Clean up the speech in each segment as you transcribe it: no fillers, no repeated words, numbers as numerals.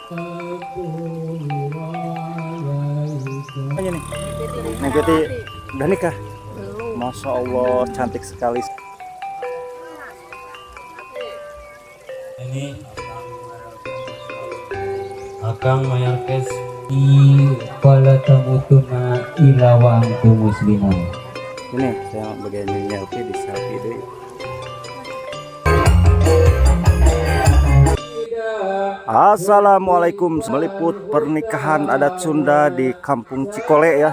Aja nih. Neng Peti udah nikah? Masya Allah, cantik sekali. Ini Akang Mayarkes i pala tamutuna ilawang tu muslimun. Ini saya bagian nyelfie di selfie deh. Assalamualaikum, meliput pernikahan adat Sunda di Kampung Cikole ya.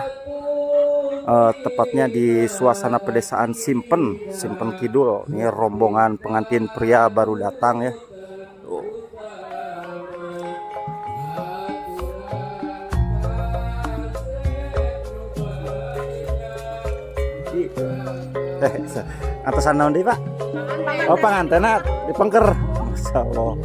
Tepatnya di suasana pedesaan Simpen Kidul. Ini rombongan pengantin pria baru datang ya. Atasan naon deui, Pak? Oh, pangantenna di Pengker. Masyaallah.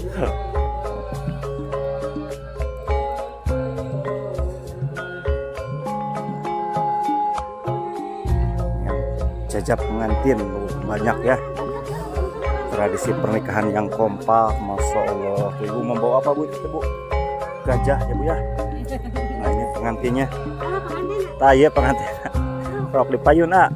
Jajab pengantin banyak ya. Tradisi pernikahan yang kompak, Masya Allah. Ibu membawa apa Bu? Itu Bu? Gajah ya Bu ya. Nah ini pengantinnya. Tah iya pengantin. Rok dipayun ah.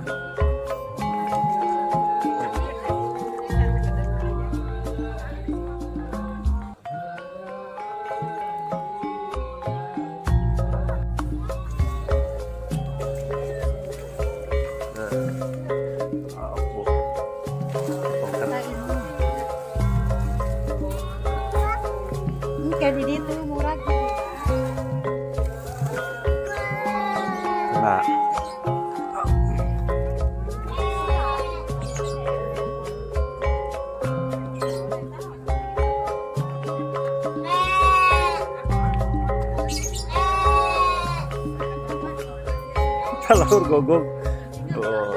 Kayak di situ murah gitu. Nah. Telur gogong. Oh.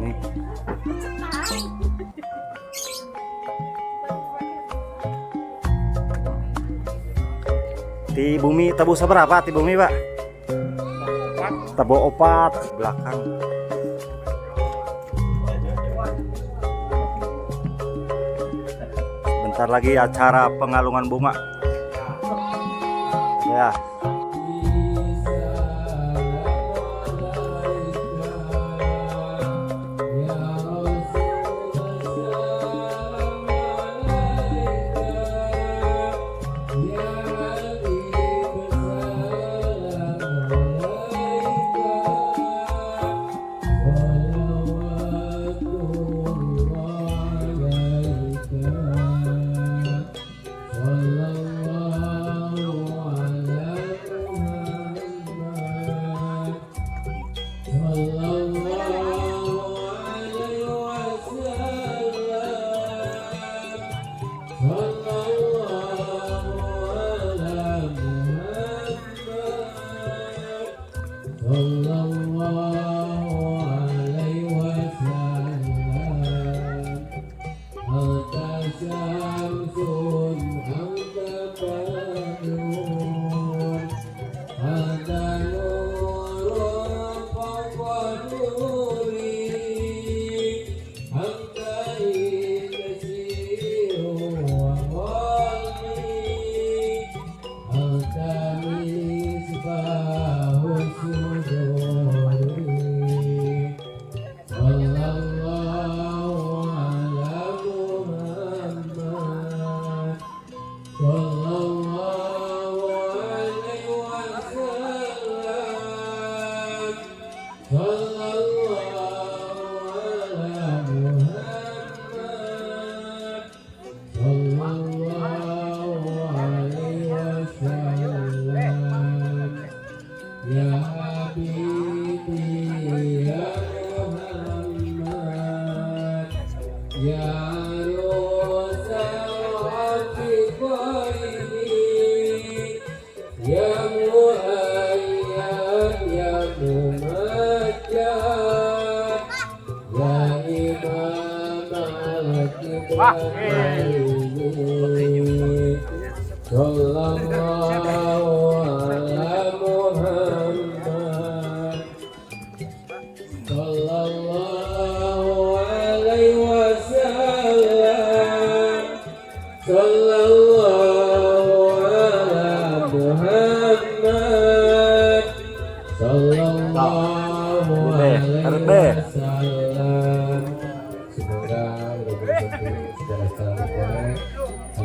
Nih. Di bumi tabu seberapa di bumi Pak? Tabu opat belakang. Bentar lagi acara pengalungan bunga. Ya.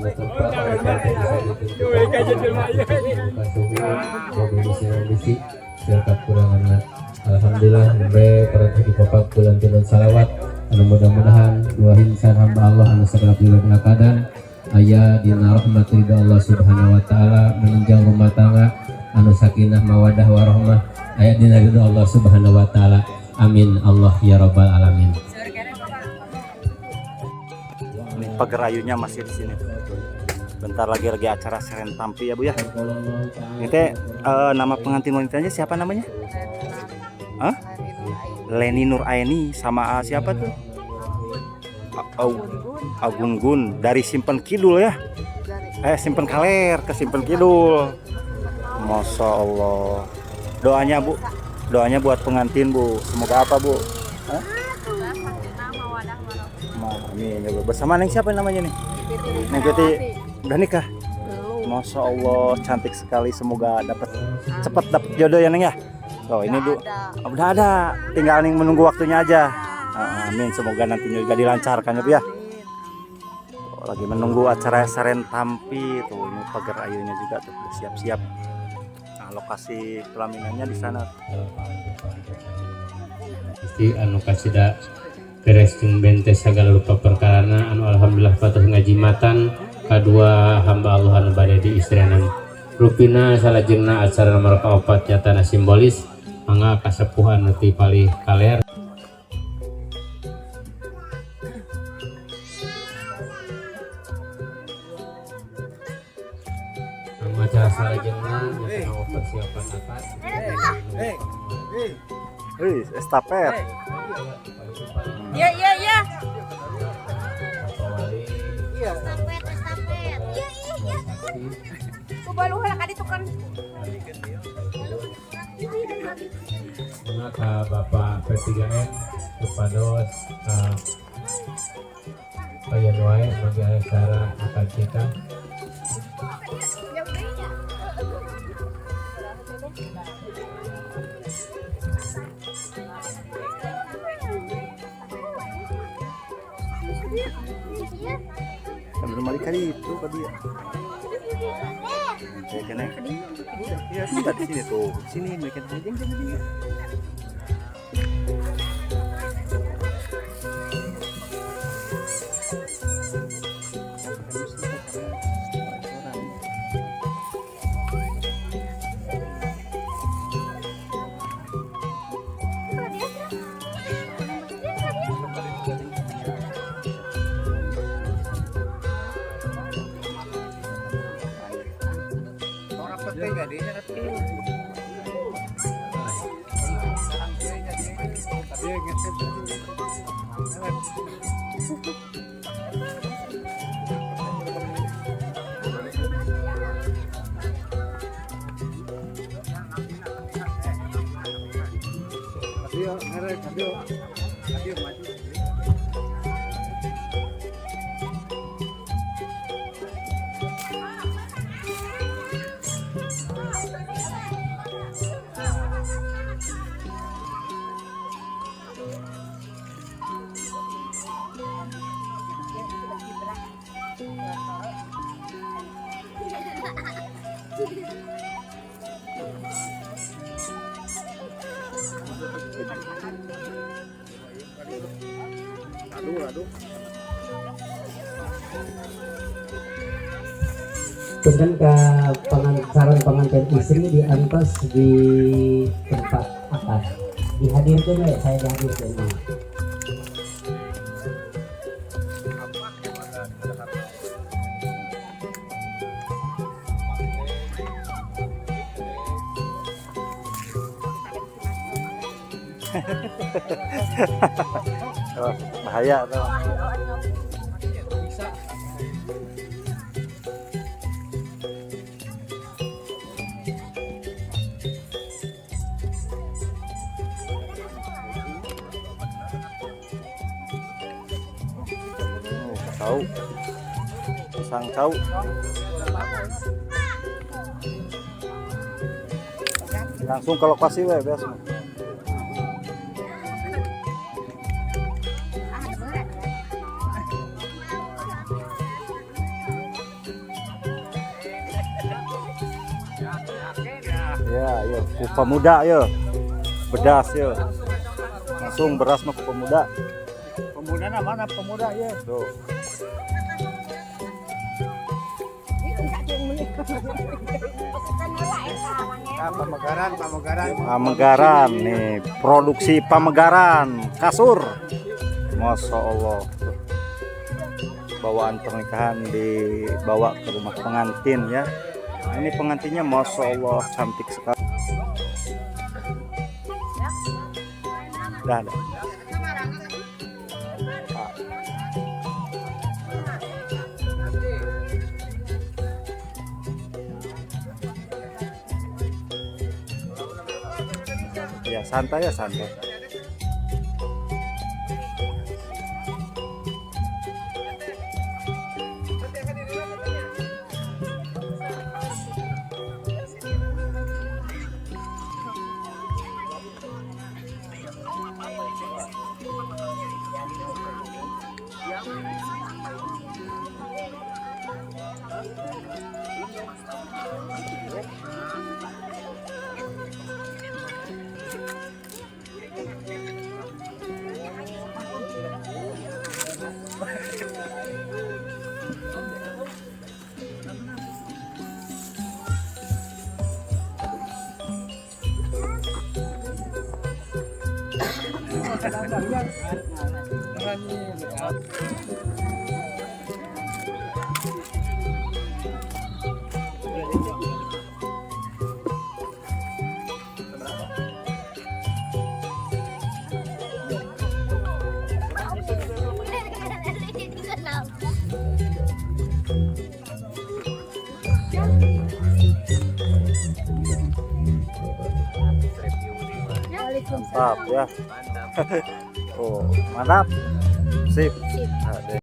anu tempat kondisi serta kurangan. Alhamdulillah sampai para di bapak bulan bulan salawat. Mudah-mudahan dua insan hamba Allah anu segala pribadi akadan aya dina rahmat ridha Allah Subhanahu wa taala menunjang rumah tangga anu sakinah mawadah warahmah aya dina ridha Allah Subhanahu wa taala. Amin Allah ya rabbal alamin. Ini pagar ayunya masih di sini. Bentar lagi acara seren tampi ya Bu ya. Ini teh nama pengantin wanitanya siapa namanya? Hah? Leni Nur Aini sama siapa tuh? Agun Gun dari Simpen Kidul ya. Simpen Kaler ke Simpen Kidul. Masya Allah. Doanya Bu, doanya buat pengantin Bu. Semoga apa Bu? Hah? Amin ya Bu. Bersama neng siapa namanya nih? Neng Piti udah nikah? Masya Allah cantik sekali. Semoga cepat dapat jodoh ya Neng ya. Oh ini Bu, udah ada, tinggal nih menunggu waktunya aja. Amin, semoga nantinya juga dilancarkan ya Bu ya. Lagi menunggu acara seren tampi tuh, ini pagar ayunya juga tuh siap-siap. Nah, lokasi pelaminannya di sana. Isti anu kasida beres jeung bente sagala rupa perkarana anu alhamdulillah patuh ngajimatan kadua hamba Allah anu bade di istiranan. Rupina salajengna acara nomor 4 nyatana simbolis mangga kasepuhan neuti palih kaler. Acara salajengna nyatana persiapan akad. Estafet. Iya. Estafet. Kubaluha ka dito kan. Maka Bapak P3M kepados Bayan wae bagi acara akad kita. Belum balik kali itu tadi ya. Saya kena. Iya, sudah di sini tuh. Sini mereka aja jadi. Kemudian ke calon pengantin istri diantos di tempat akad dihadirkan ya, saya dihadirkan. Bahaya tuh. Cau, pisang cau. Langsung ke lokasi we biasa. ya. Ku pemuda ya. Bedas ya. Langsung beras mah ku pemuda. Pemuda mana pemuda ya? Tuh. Pamegaran nih, produksi Pamegaran kasur. Masya Allah. Tuh. Bawaan pernikahan dibawa ke rumah pengantin ya. Ini pengantinnya Masya Allah cantik sekali. Dah. Ya santai ya santai. Mantap ya. Oh, mantap. Sip. Ada.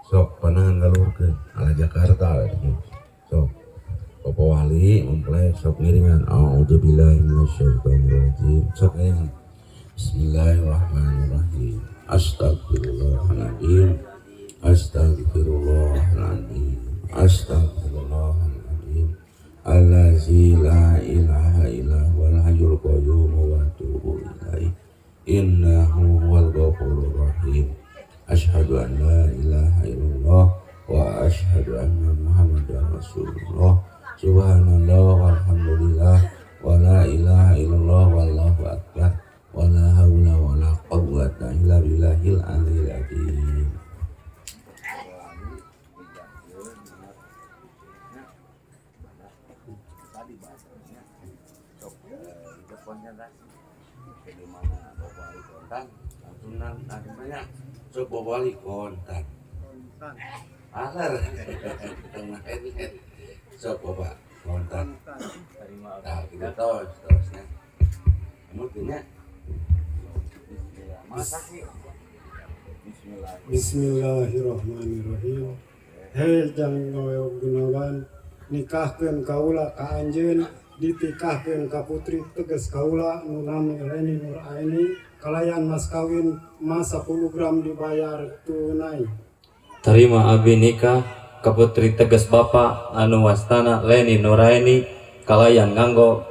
Sok panangan galurkeun ala Jakarta sok Bapak Wali mempelai sok ngiringan a'udzubillahi minasyaitonirrajim sok ngiringan bismillahirrahmanirrahim astagfirullahaladzim astagfirullahaladzim astagfirullahaladzim allazi la ilaha illa huwal hayyul qayyum wa atubu ilaihi innahu huwal ghafurur rahim asyhadu an la ilaha illallah wa asyhadu anna muhammadar rasulullah subhanallah walhamdulillah wa la ilaha illallah wallahu akbar wa la haula wa la quwwata illa billahil aliyil azim. Sok Bapak Wali kontan. Alar. Sok Bapak kontan. Nah, kita terusnya. Kamu punya? Bismillahirrahmanirrahim. Hei jang ngoyo gunawan nikahkeun kaula ka anjeun ditikahkeun ka putri tegas kaula nu nami Leni Nur Aini kalayan mas kawin mas 10 gram dibayar tunai. Terima abdi nikah ka putri tegas Bapak anu wastana Leni Nuraini kalayan nganggo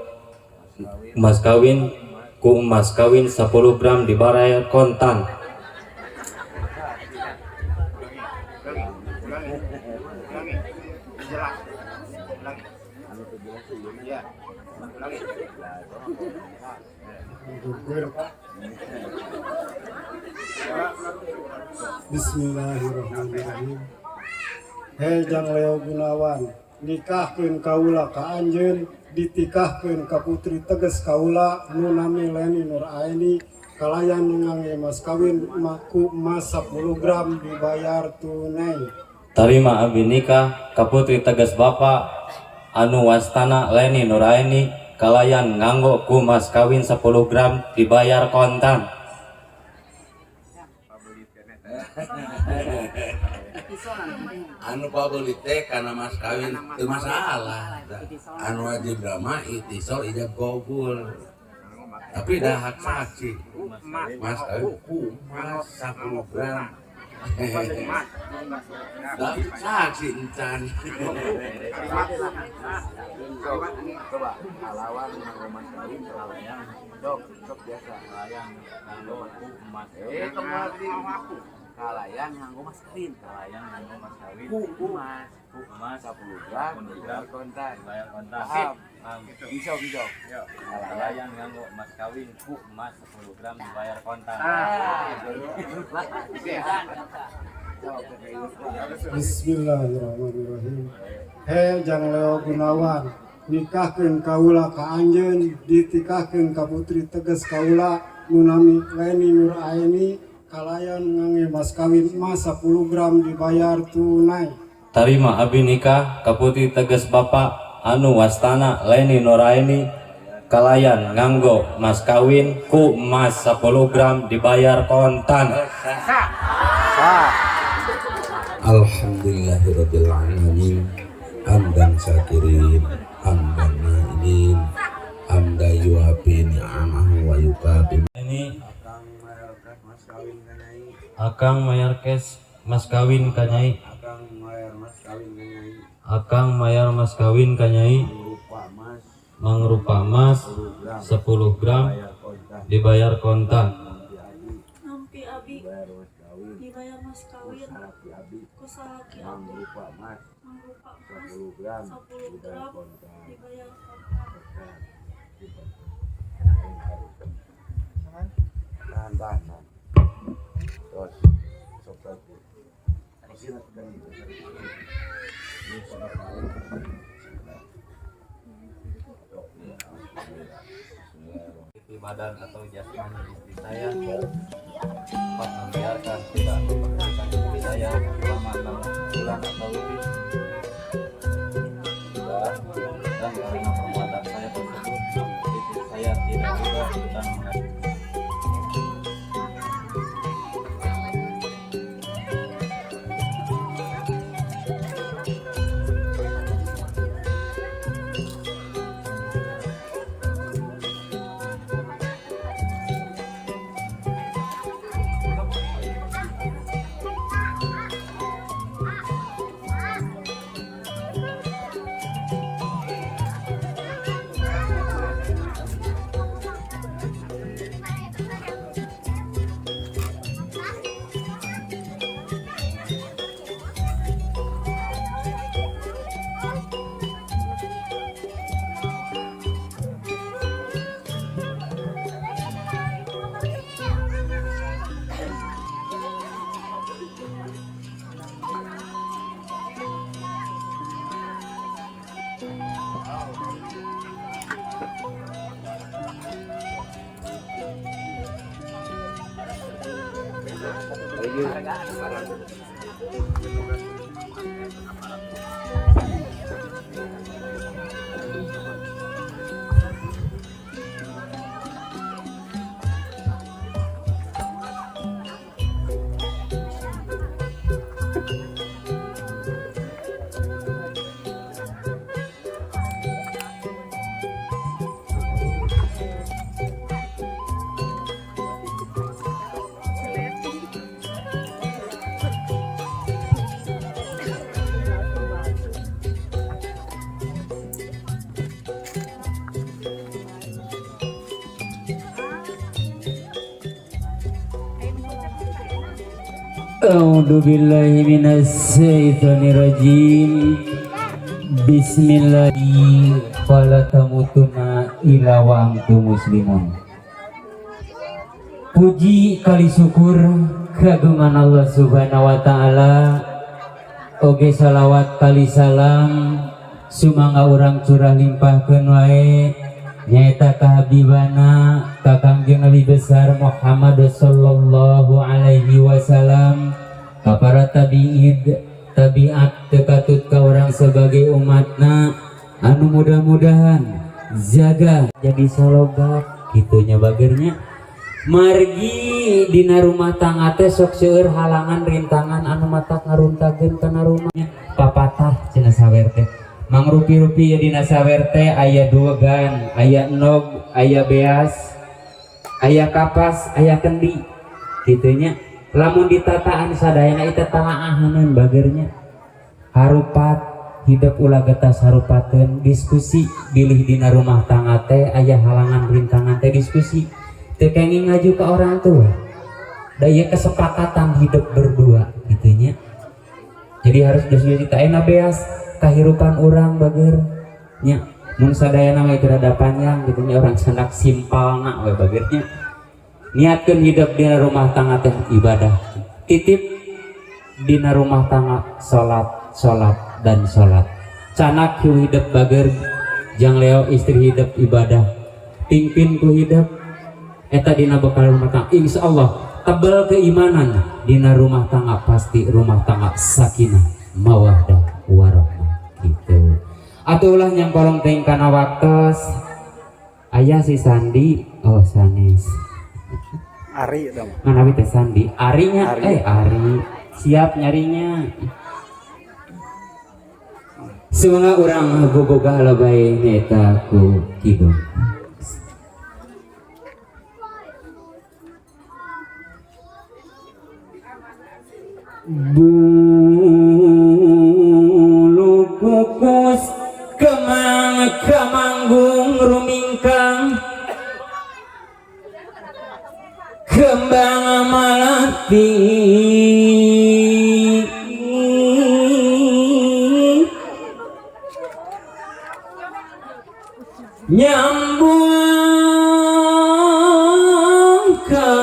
mas kawin ku mas kawin 10 gram dibayar kontan. Bismillahirrahmanirrahim. Hei jang Leo Gunawan nikahkeun kaula ka anjeun ditikahkeun ka putri tegas kaula nu nami Leni Nur Aini kalayan ngange mas kawin maku mas 10 gram dibayar tunai. Terima abdi nikah ka putri tegas Bapak anu wastana Leni Nuraini kalayan nganggo ku mas kawin 10 gram dibayar kontan. Anu pabelit teh karena mas kawin teu masalah. Anu wajib drama itisol ijab kabul. Tapi dah hak saksi. Mas kawin ku mas 10 gram Saksi encan. Coba lawan nganggo mas kawin kalayan sok biasa kalayan nganggo emas kalayan nganggo mas kawin emas 10 gram dibayar kontan bisa kalayan nganggo mas kawin emas 10 gram dibayar kontan. Bismillahirrahmanirrahim. Jang Leo Gunawan nikahkeun kaula ka anjeun ditikahkeun ka putri teges kaula Nunami Leni Nur Aini kalayan ngangge mas kawin emas 10 gram dibayar tunai. Tarima abi nikah ka putri teges bapak anu wastana Leni Nur Aini kalayan nganggo mas kawin ku emas 10 gram dibayar kontan. Alhamdulillahirabbil alamin. Hamdan syakirin, hamdan na'imin, hamda yuafi ni'amahu wa yukafi. Ini Akang mayar kes mas kawin kanyai. Akang mayar mas kawin kanyai. Mangrupa emas 10 gram dibayar kontan. Nampi abi dibayar mas kawin kusalaki abi mangrupa emas 10 gram dibayar Badan atau jasmani istri saya dapat membiarkan tidak memperhatikan istri saya selama 6 bulan atau lebih dan karena perbuatan saya tersebut istri saya tidak juga sedang A'udzu billahi minasyaitonir rajim. Bismillahirrahmanirrahim. Fala tamutunna illa wa antum muslimun. Puji kali syukur kagungan Allah Subhanahu wa taala. Oge salawat kali salam sumangga urang curah limpahkeun wae nyaeta ka habibana ka Kangjeng Nabi besar Muhammad sallallahu alaihi wasallam, ka para tabi'id tabiat tekatut ka orang sebagai umatna anu mudah-mudahan jaga jadi salogak kitunya bagernya margi dina rumah tangga teh sok seueur halangan rintangan anu matak ngaruntageun kana rumahnya papatah cenah sawer teh mangrupi-rupi ya dina sawer teh aya dogan, aya nog, aya beas, aya kapas, aya kendi kitunya lamun ditataan sadayana itu talaahanan bagernya harupat hidup ulah getas harupateun diskusi bilih dina rumah tangga teh aya halangan rintangan teh diskusi teu kenging ngaju ke orang tua daya kesepakatan hidup berdua gitunya. Jadi harus diskusi tak enak beas kehidupan orang bagernya mun sadayana mah rada panjang gitunya orang sandak simpalna we bagernya niatkeun hidup dina rumah tangga teh ibadah titip dina rumah tangga salat dan salat canak ku hidup bager jang leo istri hidup ibadah pingpin ku hidup eta dina bekal rumah tangga insyaallah tebal keimanan dina rumah tangga pasti rumah tangga sakinah mawaddah warahmah gitu. Atulah yang kolong teng kana waktos aya si Sandi oh sanes Ari dong. mana teh Sandi Arinya Ari. Ari siap nyarinya semoga orang boboga lebay neta ku kidung bulu kukus kemanggung rumingkang kembang malati nyambung ke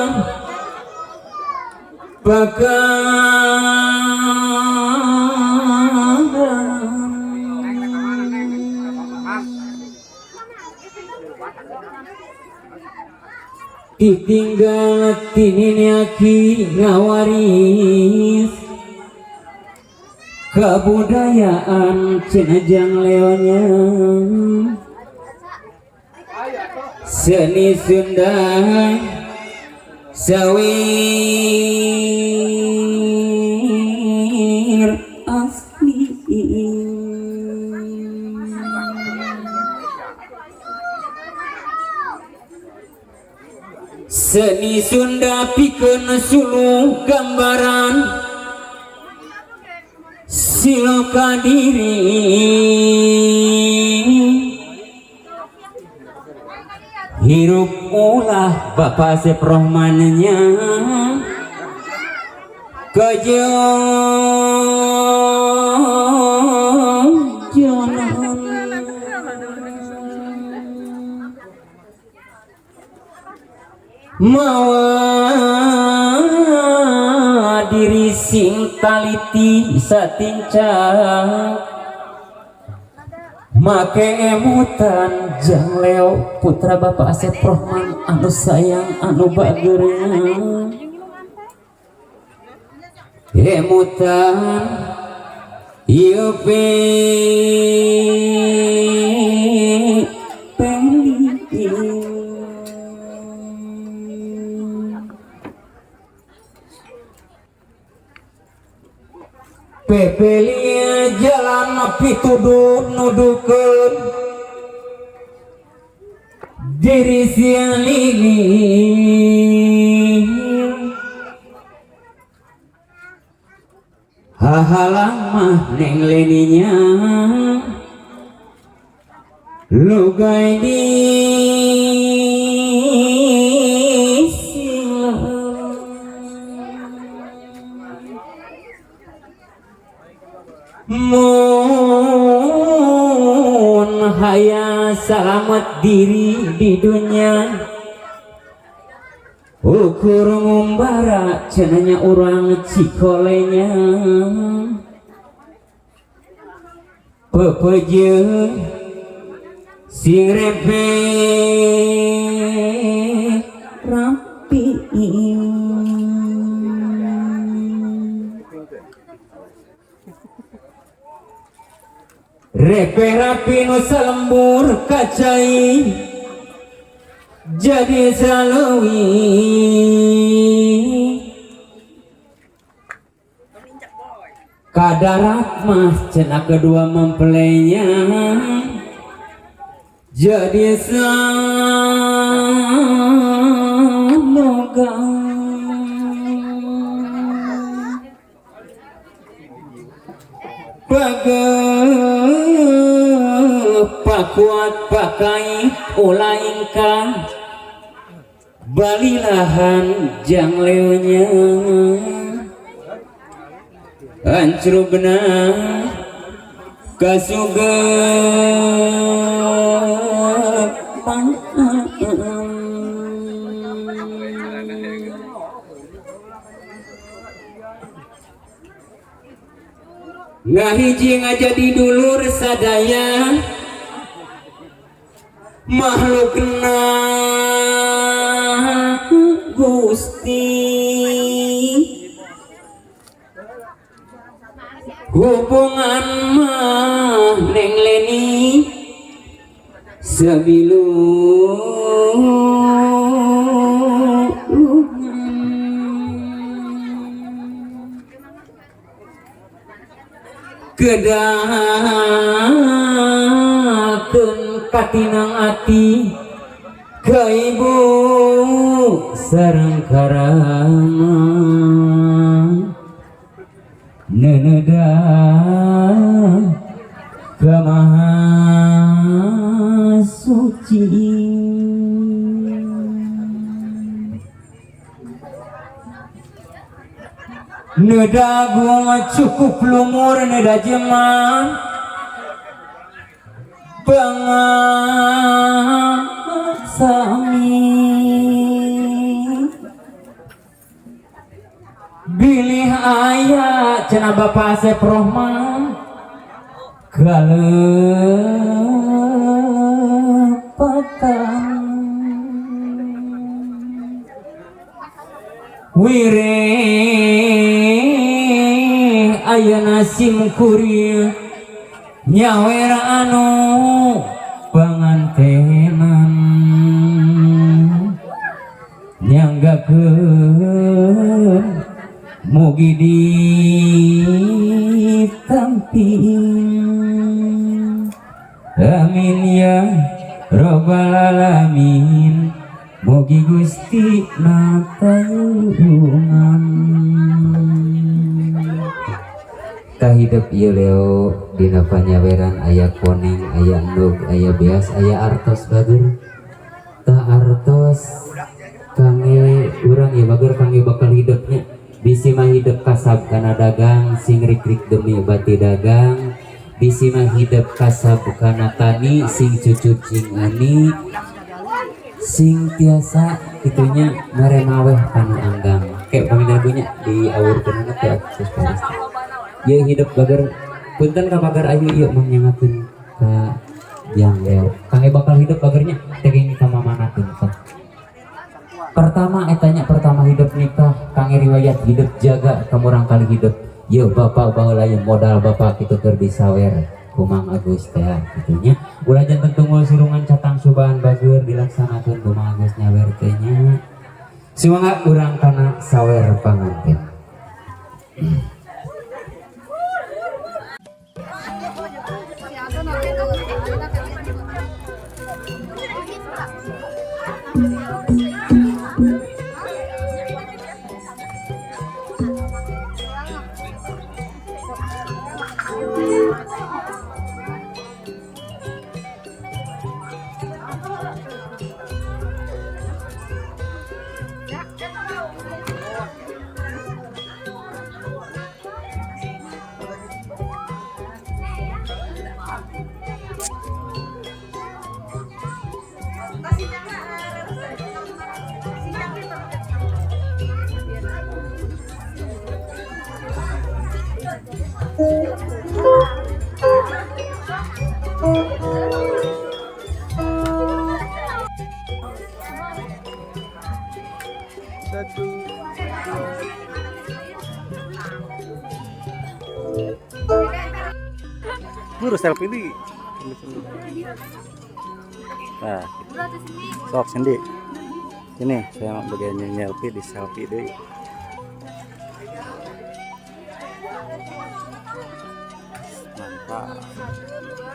ditinggal tininiaki ngawaris kebudayaan cenajang leonya seni Sunda sawir asli seni Sunda pikeun suluh gambaran siloka diri hirup ulah Bapak Asep Rohmannya mawa diri sing taliti satincang make emutan jang leo putra Bapak Asep Rohman anu sayang anu bagernya emutan ieu pepelia jalan pituduh nudukeun diri siang lilin hahalang mah neng leninya lugai di mun haya selamat diri di dunia ukur ngumbara cenanya orang cikolenya pepeje sing repe rapi repe rapi nu salembur kacai jadi salawi kadarat mah cenah kedua mempelainya jadi sanogang pakuat pakai ulaingka balilahan jang leonya hancurna kasuge ngahiji ngajadi dulur sadaya makhlukna Gusti hubungan mah neng Leni sabilu kedahakeun katinang ati ka ibu sareng karama neneda ka maha suci neda gua cukup lumur neda jeman sami bilih ayah cenah Bapak Asep Rohman kalepatan wireh ayeuna simkuring nyawera anu pangantenan nyanggakeun mugi ditamping amin ya robbal alamin mugi Gusti natayungan kahidup ieu Leo dina panyaweran aya koneng aya endog aya beas aya artos bager ta artos kangge urang ya bager kangge bakal hidupnya bisi mah hidup kasab kana dagang sing rik-rik demi bati dagang bisi mah hidup kasab kana tani sing cucut cing ani sing tiasa itunya meremaweh kana anggang kayak pamindah punya di awurkeun teh akses pasti ya hidup bager punten ka bager ayu ieu mah nyangakeun ka yang Leo kangge bakal hidup bagernya teuing ka mamanakeun tah pertama etanya pertama hidup nikah kangge riwayat hidup jaga kamurang kali hidup yeuh bapak baheula yang modal bapak kitu keur disawer ku Mang Agus teh kitunya ulah janten tunggu surungan catang subaan bager dilaksanakeun ku Mang Agus nyawer teh nya semangat urang kana sawer panganten. Buru selfie di. Nah, sok sendi. Ini saya mau bagian selfie di selfie deh. Mantap.